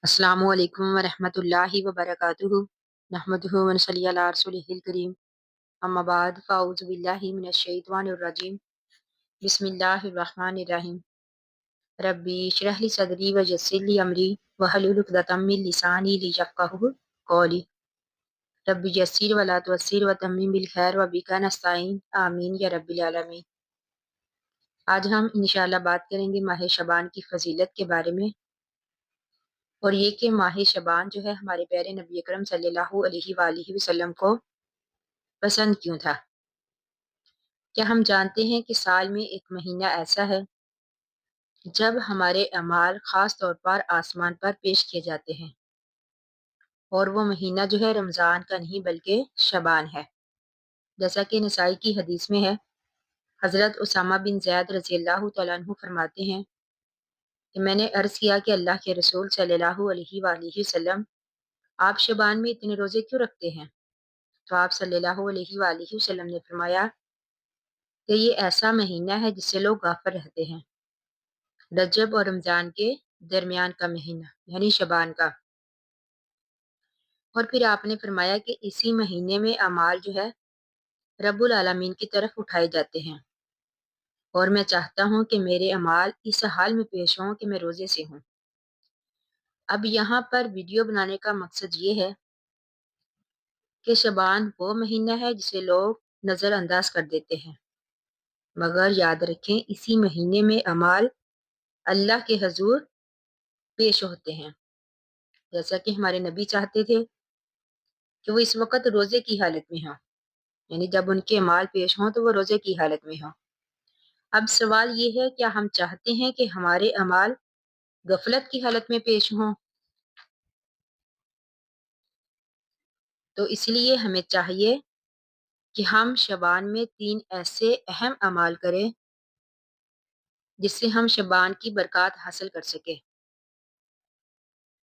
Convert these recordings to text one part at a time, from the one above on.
अस्सलामु अलैकुम वरहमतुल्लाहि वबरकातुहू नहमदुहु व नसल्ली अला रसूलिहिल करीम अम्मा बाद फ़अऊज़ु बिल्लाहि मिनश शैतानिर रजीम बिस्मिल्लाहिर रहमानिर रहीम रब्बी इश्रह ली सदरी व यस्सिर ली अमरी वहलुल उक़दतम मिन लिसानी लियफ़क़हू क़ौली रब्बी यस्सिर व ला तुअस्सिर व तम्मिम बिल खैर व बिका नस्ताईन आमीन या रब्बिल आलमीन। आज हम इंशाअल्लाह बात करेंगे माह शबान की फजीलत के बारे में, और ये कि माह शबान जो है हमारे प्यारे नबी अकरम सल्लल्लाहु अलैहि वसल्लम को पसंद क्यों था। क्या हम जानते हैं कि साल में एक महीना ऐसा है जब हमारे अमाल ख़ास तौर पर आसमान पर पेश किए जाते हैं, और वो महीना जो है रमज़ान का नहीं बल्कि शबान है। जैसा कि नसाई की हदीस में है, हज़रत उसामा बिन ज़ैद रज़ियल्लाहु तआला अन्हु फरमाते हैं कि मैंने अर्ज़ किया कि अल्लाह के रसूल सल्लल्लाहु अलैहि वसल्लम, आप शबान में इतने रोज़े क्यों रखते हैं? तो आप सल्लल्लाहु अलैहि वसल्लम ने फरमाया कि ये ऐसा महीना है जिससे लोग गाफिल रहते हैं। रजब और रमज़ान के दरमियान का महीना यानी शबान का। और फिर आपने फरमाया कि इसी महीने में अमाल जो है रब्बुल आलमीन की तरफ उठाए जाते हैं, और मैं चाहता हूँ कि मेरे अमाल इस हाल में पेश हों कि मैं रोज़े से हूँ। अब यहाँ पर वीडियो बनाने का मकसद ये है कि शबान वो महीना है जिसे लोग नज़रअंदाज कर देते हैं, मगर याद रखें इसी महीने में अमाल अल्लाह के हजूर पेश होते हैं। जैसा कि हमारे नबी चाहते थे कि वो इस वक्त रोज़े की हालत में हों, यानी जब उनके अमाल पेश हों तो वो रोज़े की हालत में हों। अब सवाल ये है, क्या हम चाहते हैं कि हमारे अमाल गफलत की हालत में पेश हों? तो इसलिए हमें चाहिए कि हम शबान में 3 ऐसे अहम अमाल करें जिससे हम शबान की बरकत हासिल कर सकें।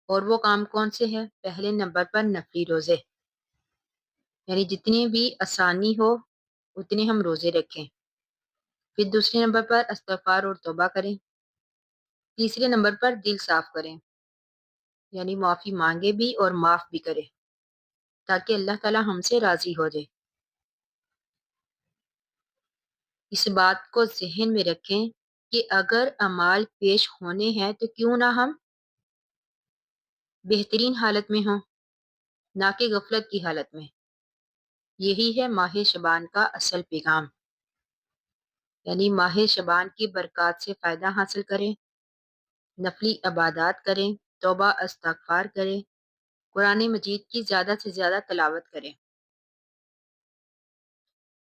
और वो काम कौन से हैं? पहले नंबर पर नफली रोज़े, यानी जितनी भी आसानी हो उतने हम रोज़े रखें। फिर दूसरे नंबर पर इस्तिग़फ़ार और तौबा करें। तीसरे नंबर पर दिल साफ़ करें, यानी माफ़ी मांगे भी और माफ़ भी करें, ताकि अल्लाह ताला हमसे राज़ी हो जाए। इस बात को ज़हन में रखें कि अगर अमाल पेश होने हैं तो क्यों ना हम बेहतरीन हालत में हों, ना कि गफलत की हालत में। यही है माह शबान का असल पैगाम, यानी माह शबान की बरकत से फ़ायदा हासिल करें, नफली इबादत करें, तौबा इस्तिग़फ़ार करें, कुरान मजीद की ज़्यादा से ज़्यादा तिलावत करें,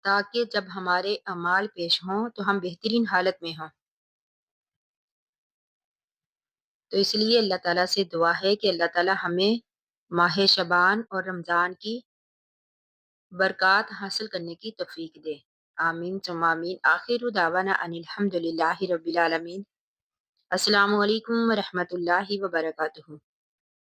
ताकि जब हमारे अमाल पेश हों तो हम बेहतरीन हालत में हों। तो इसलिए अल्लाह ताला से दुआ है कि अल्लाह ताला हमें माह शबान और रमज़ान की बरकत हासिल करने की तौफ़ीक दे। आमीन सुम्मा आमीन। आखिरु दावाना अनिल हम्दुलिल्लाहि रब्बिल आलमीन। अस्सलामु अलैकुम व रहमतुल्लाहि व बरकातुहू।